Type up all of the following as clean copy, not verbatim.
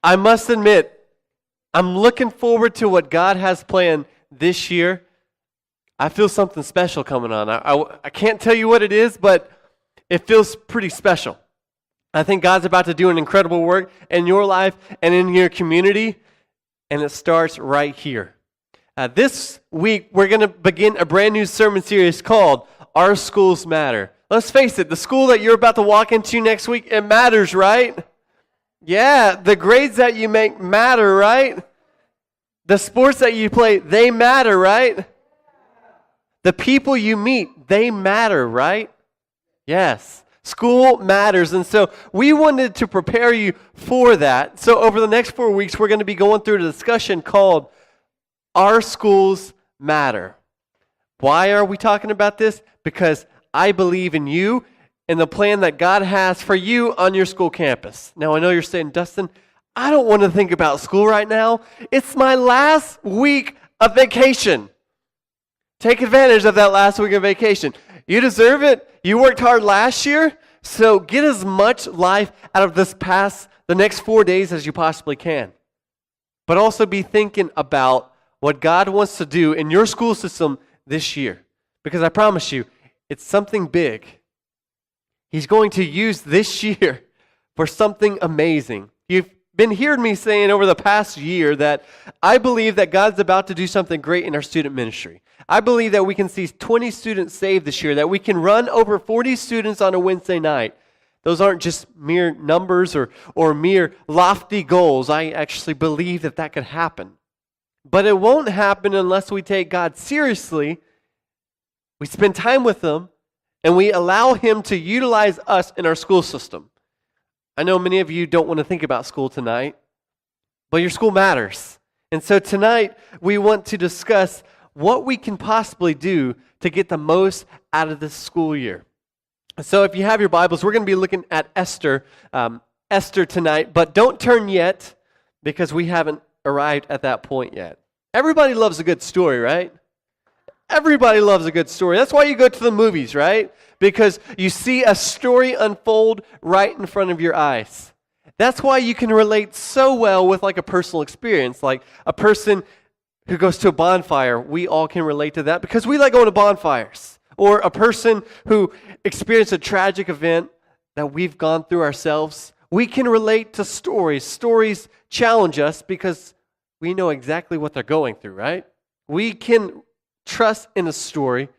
I must admit, I'm looking forward to what God has planned this year. I feel something special coming on. I can't tell you what it is, but it feels pretty special. I think God's about to do an incredible work in your life and in your community, and it starts right here. This week, we're going to begin a brand new sermon series called Our Schools Matter. Let's face it, the school that you're about to walk into next week, it matters, right? Yeah, the grades that you make matter, right? The sports that you play, they matter, right? The people you meet, they matter, right? Yes, school matters. And so we wanted to prepare you for that. So over the next 4 weeks, we're going to be going through a discussion called Our Schools Matter. Why are we talking about this? Because I believe in you and the plan that God has for you on your school campus. Now, I know you're saying, Dustin, I don't want to think about school right now. It's my last week of vacation. Take advantage of that last week of vacation. You deserve it. You worked hard last year, so get as much life out of the next 4 days as you possibly can. But also be thinking about what God wants to do in your school system this year. Because I promise you, it's something big. He's going to use this year for something amazing. You've been hearing me saying over the past year that I believe that God's about to do something great in our student ministry. I believe that we can see 20 students saved this year, that we can run over 40 students on a Wednesday night. Those aren't just mere numbers or mere lofty goals. I actually believe that that could happen. But it won't happen unless we take God seriously, we spend time with Him, and we allow Him to utilize us in our school system. I know many of you don't want to think about school tonight, but your school matters. And so tonight, we want to discuss what we can possibly do to get the most out of this school year. So if you have your Bibles, we're going to be looking at Esther tonight, but don't turn yet because we haven't arrived at that point yet. Everybody loves a good story, right? Everybody loves a good story. That's why you go to the movies, right? Because you see a story unfold right in front of your eyes. That's why you can relate so well with like a personal experience, like a person who goes to a bonfire. We all can relate to that because we like going to bonfires. Or a person who experienced a tragic event that we've gone through ourselves. We can relate to stories. Stories challenge us because we know exactly what they're going through, right? We can trust in a story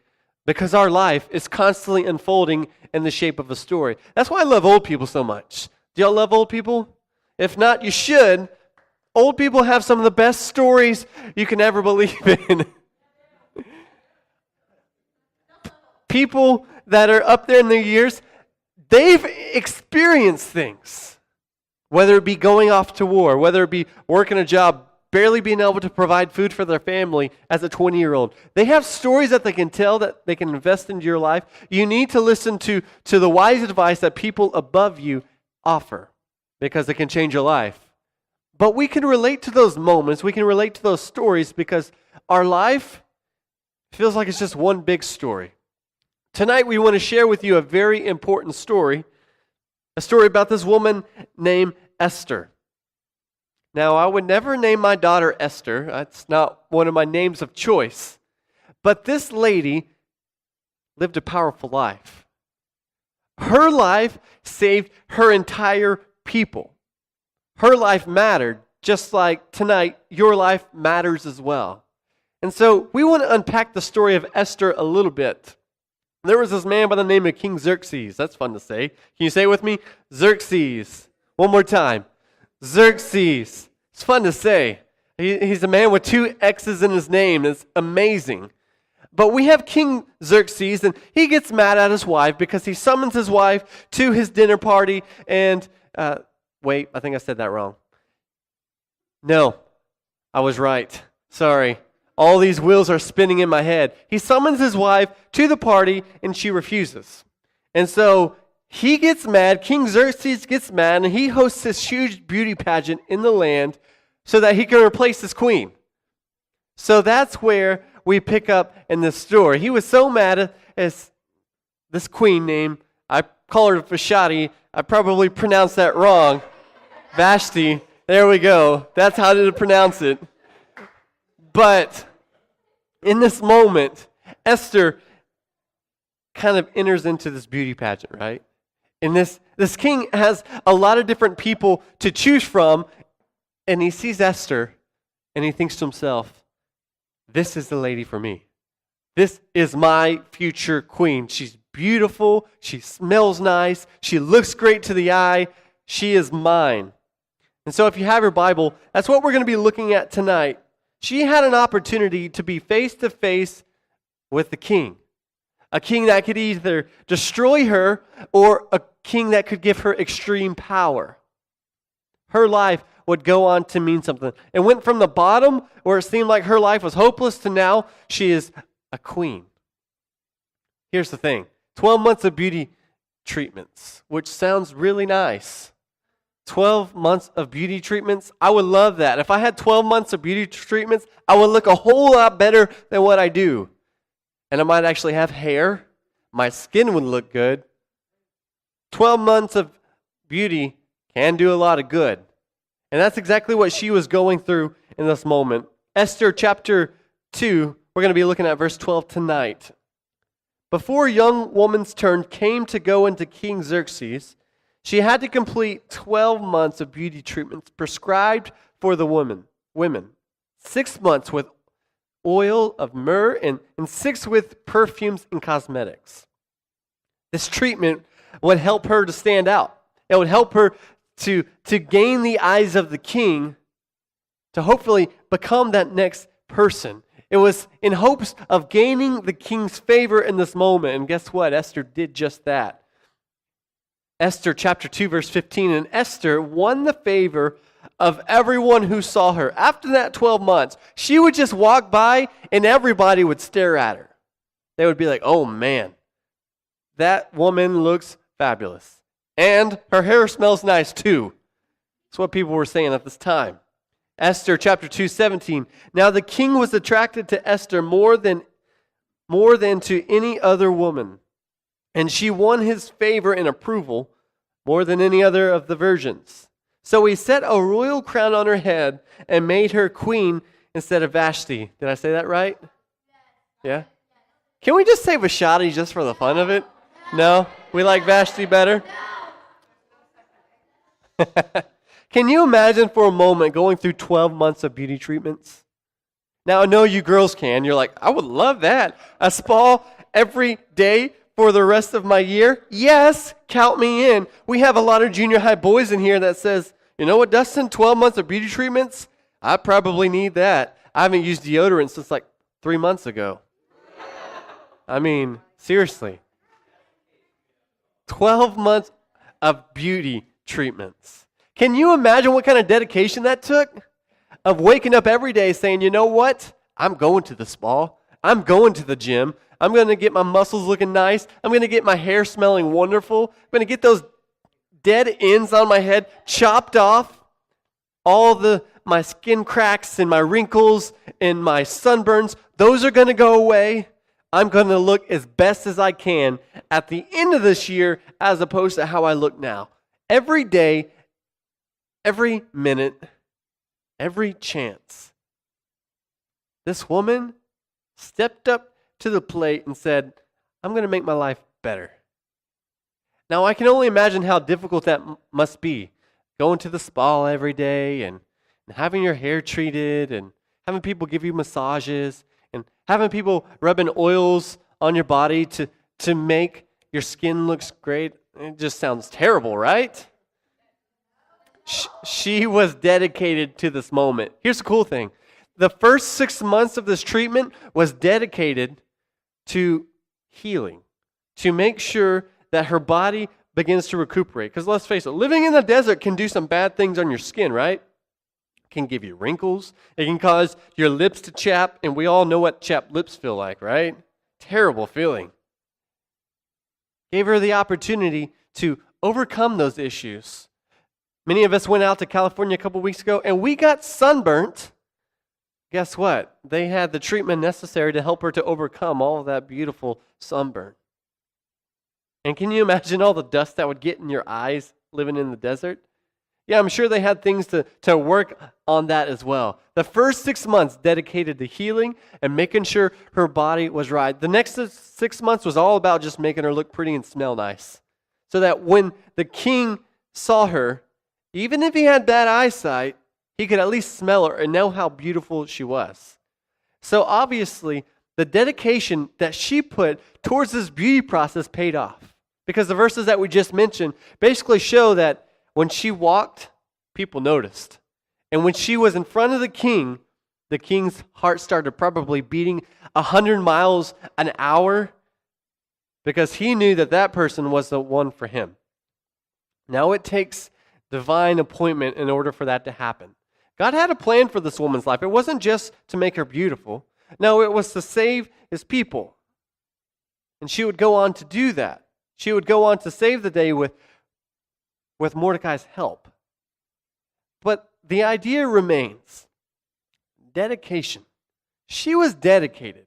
because our life is constantly unfolding in the shape of a story. That's why I love old people so much. Do y'all love old people? If not, you should. Old people have some of the best stories you can ever believe in. People that are up there in their years, they've experienced things. Whether it be going off to war, whether it be working a job, barely being able to provide food for their family as a 20-year-old. They have stories that they can tell that they can invest into your life. You need to listen to the wise advice that people above you offer because it can change your life. But we can relate to those moments. We can relate to those stories because our life feels like it's just one big story. Tonight we want to share with you a very important story, a story about this woman named Esther. Now, I would never name my daughter Esther. That's not one of my names of choice. But this lady lived a powerful life. Her life saved her entire people. Her life mattered, just like tonight, your life matters as well. And so we want to unpack the story of Esther a little bit. There was this man by the name of King Xerxes. That's fun to say. Can you say it with me? Xerxes. One more time. Xerxes. It's fun to say. He's a man with 2 X's in his name. It's amazing. But we have King Xerxes, and he gets mad at his wife because he summons his wife to his dinner party. And, wait, I think I said that wrong. No, I was right. Sorry. All these wheels are spinning in my head. He summons his wife to the party, and she refuses. And so he gets mad, King Xerxes gets mad, and he hosts this huge beauty pageant in the land so that he can replace his queen. So that's where we pick up in this story. He was so mad at this queen named, I call her Vashti, I probably pronounced that wrong, Vashti. There we go. That's how to pronounce it. But in this moment, Esther kind of enters into this beauty pageant, right? And this king has a lot of different people to choose from, and he sees Esther, and he thinks to himself, this is the lady for me. This is my future queen. She's beautiful. She smells nice. She looks great to the eye. She is mine. And so if you have your Bible, that's what we're going to be looking at tonight. She had an opportunity to be face to face with the king. A king that could either destroy her or a king that could give her extreme power. Her life would go on to mean something. It went from the bottom, where it seemed like her life was hopeless, to now she is a queen. Here's the thing. 12 months of beauty treatments, which sounds really nice. 12 months of beauty treatments, I would love that. If I had 12 months of beauty treatments, I would look a whole lot better than what I do. And I might actually have hair. My skin would look good. 12 months of beauty can do a lot of good. And that's exactly what she was going through in this moment. Esther chapter 2, we're going to be looking at verse 12 tonight. Before a young woman's turn came to go into King Xerxes, she had to complete 12 months of beauty treatments prescribed for the women. 6 months with oil of myrrh and 6 with perfumes and cosmetics. This treatment would help her to stand out. It would help her to gain the eyes of the king, to hopefully become that next person. It was in hopes of gaining the king's favor in this moment. And guess what? Esther did just that. Esther chapter 2 verse 15, and Esther won the favor of everyone who saw her. After that 12 months, she would just walk by and everybody would stare at her. They would be like, oh man, that woman looks fabulous. And her hair smells nice too. That's what people were saying at this time. Esther chapter 2:17. Now the king was attracted to Esther more than to any other woman, and she won his favor and approval more than any other of the virgins. So he set a royal crown on her head and made her queen instead of Vashti. Did I say that right? Yeah? Can we just say Vashti just for the fun of it? No? We like Vashti better? Can you imagine for a moment going through 12 months of beauty treatments? Now, I know you girls can. You're like, I would love that. A spa every day for the rest of my year? Yes, count me in. We have a lot of junior high boys in here that says, you know what, Dustin, 12 months of beauty treatments? I probably need that. I haven't used deodorant since like 3 months ago. I mean, seriously. 12 months of beauty treatments. Can you imagine what kind of dedication that took? Of waking up every day saying, you know what? I'm going to the spa. I'm going to the gym. I'm going to get my muscles looking nice. I'm going to get my hair smelling wonderful. I'm going to get those dead ends on my head chopped off. My skin cracks and my wrinkles and my sunburns, those are going to go away. I'm going to look as best as I can at the end of this year as opposed to how I look now. Every day, every minute, every chance. This woman stepped up to the plate and said, I'm going to make my life better. Now, I can only imagine how difficult that must be. Going to the spa every day and having your hair treated and having people give you massages and having people rubbing oils on your body to make your skin looks great. It just sounds terrible, right? She was dedicated to this moment. Here's the cool thing. The first 6 months of this treatment was dedicated to healing, to make sure that her body begins to recuperate. Because let's face it, living in the desert can do some bad things on your skin, right? It can give you wrinkles. It can cause your lips to chap, and we all know what chapped lips feel like, right? Terrible feeling. Gave her the opportunity to overcome those issues. Many of us went out to California a couple weeks ago, and we got sunburnt. Guess what? They had the treatment necessary to help her to overcome all of that beautiful sunburn. And can you imagine all the dust that would get in your eyes living in the desert? Yeah, I'm sure they had things to work on that as well. The first 6 months dedicated to healing and making sure her body was right. The next 6 months was all about just making her look pretty and smell nice. So that when the king saw her, even if he had bad eyesight, he could at least smell her and know how beautiful she was. So obviously, the dedication that she put towards this beauty process paid off. Because the verses that we just mentioned basically show that when she walked, people noticed. And when she was in front of the king's heart started probably beating 100 miles an hour because he knew that that person was the one for him. Now it takes divine appointment in order for that to happen. God had a plan for this woman's life. It wasn't just to make her beautiful. No, it was to save his people. And she would go on to do that. She would go on to save the day with Mordecai's help. But the idea remains. Dedication. She was dedicated.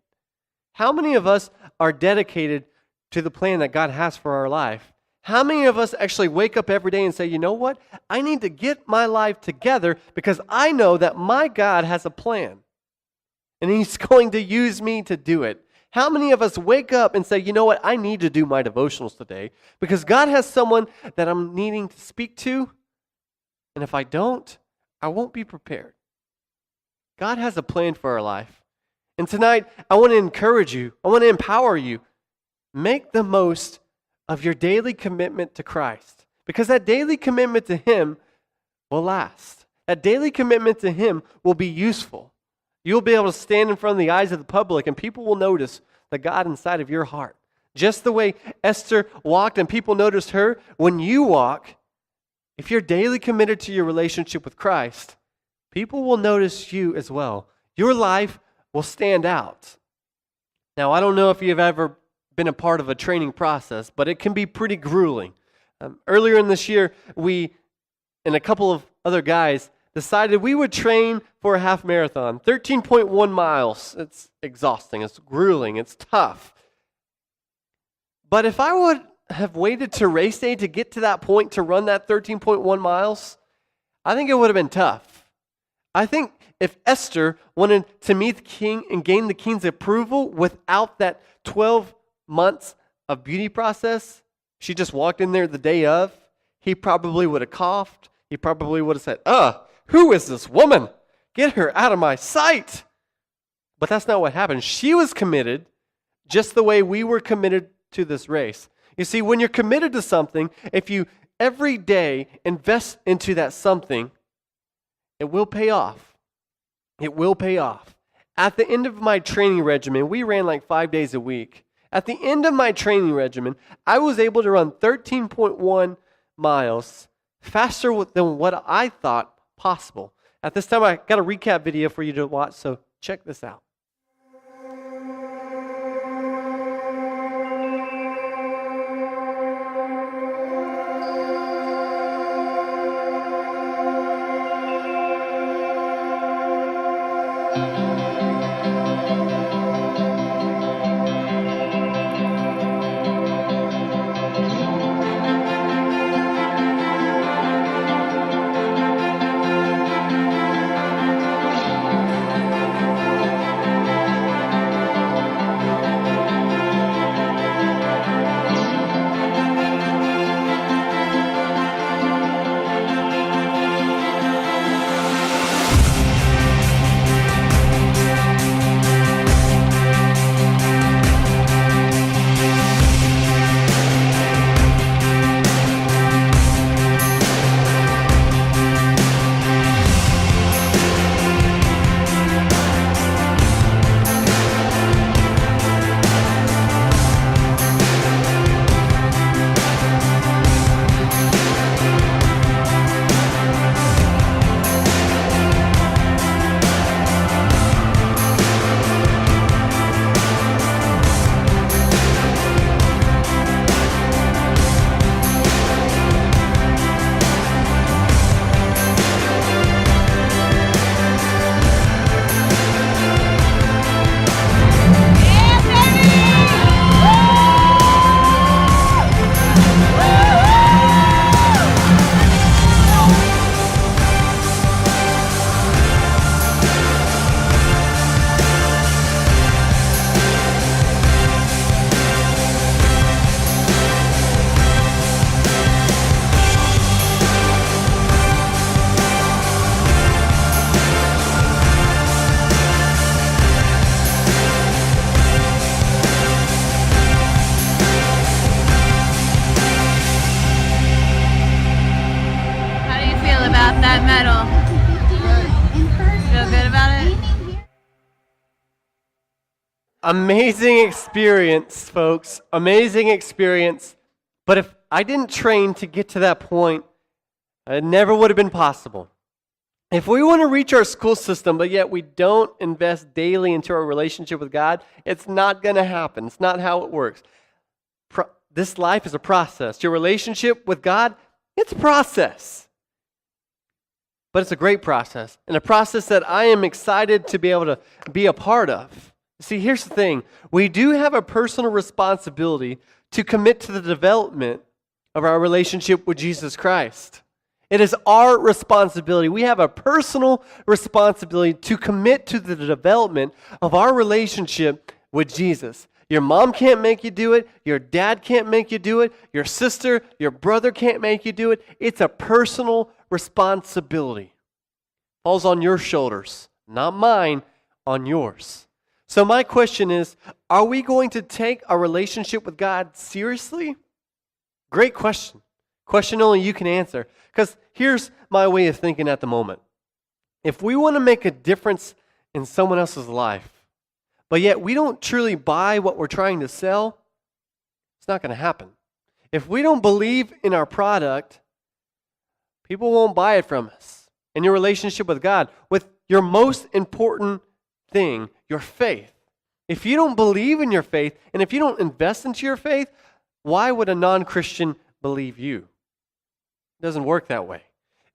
How many of us are dedicated to the plan that God has for our life? How many of us actually wake up every day and say, you know what? I need to get my life together because I know that my God has a plan. And he's going to use me to do it. How many of us wake up and say, you know what? I need to do my devotionals today because God has someone that I'm needing to speak to. And if I don't, I won't be prepared. God has a plan for our life. And tonight, I want to encourage you. I want to empower you. Make the most of your daily commitment to Christ. Because that daily commitment to him will last. That daily commitment to him will be useful. You'll be able to stand in front of the eyes of the public and people will notice the God inside of your heart. Just the way Esther walked and people noticed her, when you walk, if you're daily committed to your relationship with Christ, people will notice you as well. Your life will stand out. Now, I don't know if you've ever been a part of a training process, but it can be pretty grueling. Earlier in this year, we and a couple of other guys decided we would train for a half marathon, 13.1 miles. It's exhausting, it's grueling, it's tough. But if I would have waited to race day to get to that point to run that 13.1 miles, I think it would have been tough. I think if Esther wanted to meet the king and gain the king's approval without that 12 months of beauty process, she just walked in there the day of, he probably would have coughed. He probably would have said, who is this woman? Get her out of my sight. But that's not what happened. She was committed just the way we were committed to this race. You see, when you're committed to something, if you every day invest into that something, it will pay off. It will pay off. At the end of my training regimen, we ran like 5 days a week. At the end of my training regimen, I was able to run 13.1 miles faster than what I thought possible. At this time, I got a recap video for you to watch, so check this out. Amazing experience, folks. Amazing experience. But if I didn't train to get to that point, it never would have been possible. If we want to reach our school system, but yet we don't invest daily into our relationship with God, it's not going to happen. It's not how it works. This life is a process. Your relationship with God, it's a process. But it's a great process, and a process that I am excited to be able to be a part of. See, here's the thing. We do have a personal responsibility to commit to the development of our relationship with Jesus Christ. It is our responsibility. We have a personal responsibility to commit to the development of our relationship with Jesus. Your mom can't make you do it. Your dad can't make you do it. Your sister, your brother can't make you do it. It's a personal responsibility. It falls on your shoulders, not mine, on yours. So my question is, are we going to take our relationship with God seriously? Great question. Question only you can answer. Because here's my way of thinking at the moment. If we want to make a difference in someone else's life, but yet we don't truly buy what we're trying to sell, it's not going to happen. If we don't believe in our product, people won't buy it from us. In your relationship with God, with your most important thing, your faith. If you don't believe in your faith, and if you don't invest into your faith, why would a non-Christian believe you? It doesn't work that way.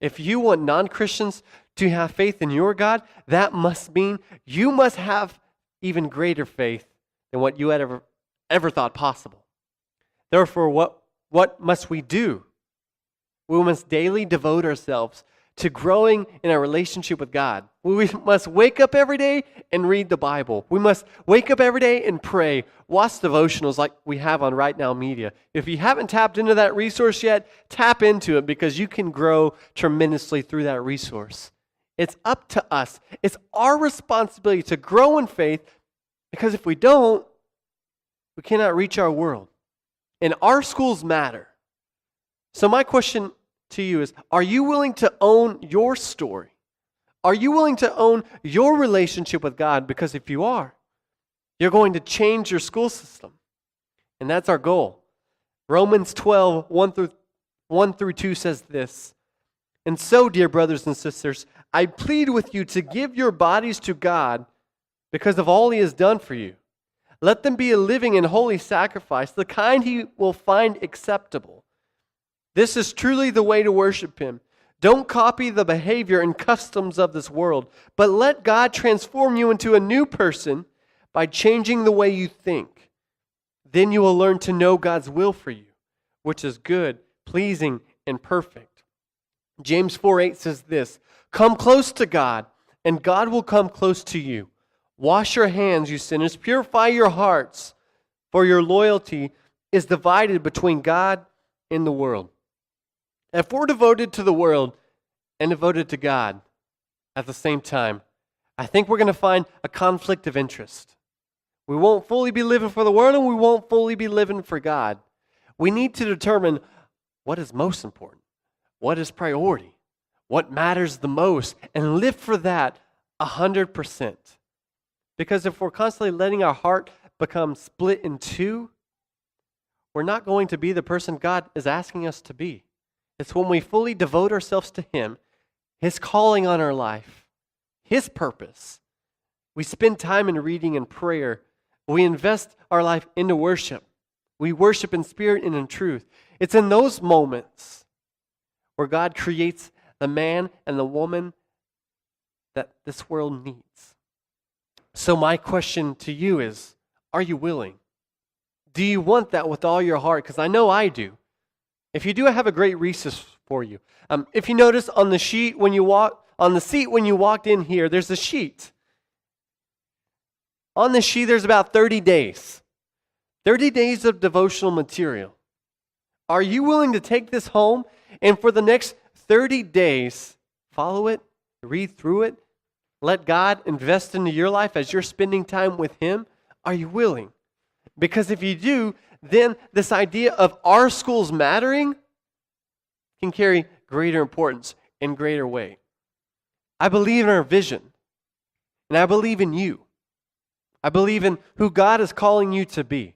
If you want non-Christians to have faith in your God, that must mean you must have even greater faith than what you had ever thought possible. Therefore, what must we do? We must daily devote ourselves to growing in our relationship with God. We must wake up every day and read the Bible. We must wake up every day and pray. Watch devotionals like we have on Right Now Media. If you haven't tapped into that resource yet, tap into it because you can grow tremendously through that resource. It's up to us. It's our responsibility to grow in faith because if we don't, we cannot reach our world. And our schools matter. So my question to you is, are you willing to own your story? Are you willing to own your relationship with God? Because if you are, you're going to change your school system. And that's our goal. Romans 12, 1 through 2 says this. And so, dear brothers and sisters, I plead with you to give your bodies to God because of all He has done for you. Let them be a living and holy sacrifice, the kind He will find acceptable. This is truly the way to worship Him. Don't copy the behavior and customs of this world, but let God transform you into a new person by changing the way you think. Then you will learn to know God's will for you, which is good, pleasing, and perfect. James 4:8 says this, come close to God, and God will come close to you. Wash your hands, you sinners. Purify your hearts, for your loyalty is divided between God and the world. If we're devoted to the world and devoted to God at the same time, I think we're going to find a conflict of interest. We won't fully be living for the world and we won't fully be living for God. We need to determine what is most important, what is priority, what matters the most, and live for that 100%. Because if we're constantly letting our heart become split in two, we're not going to be the person God is asking us to be. It's when we fully devote ourselves to Him, His calling on our life, His purpose. We spend time in reading and prayer. We invest our life into worship. We worship in spirit and in truth. It's in those moments where God creates the man and the woman that this world needs. So my question to you is, are you willing? Do you want that with all your heart? Because I know I do. If you do, I have a great resource for you. If you notice on the seat when you walked in here, there's a sheet. On the sheet, there's about 30 days. 30 days of devotional material. Are you willing to take this home and for the next 30 days, follow it, read through it, let God invest into your life as you're spending time with Him? Are you willing? Because if you do, then this idea of our schools mattering can carry greater importance and greater weight. I believe in our vision, and I believe in you. I believe in who God is calling you to be.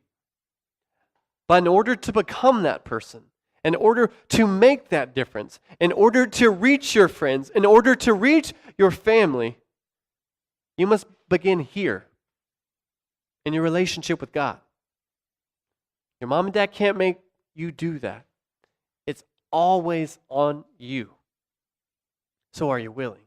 But in order to become that person, in order to make that difference, in order to reach your friends, in order to reach your family, you must begin here in your relationship with God. Your mom and dad can't make you do that. It's always on you. So are you willing?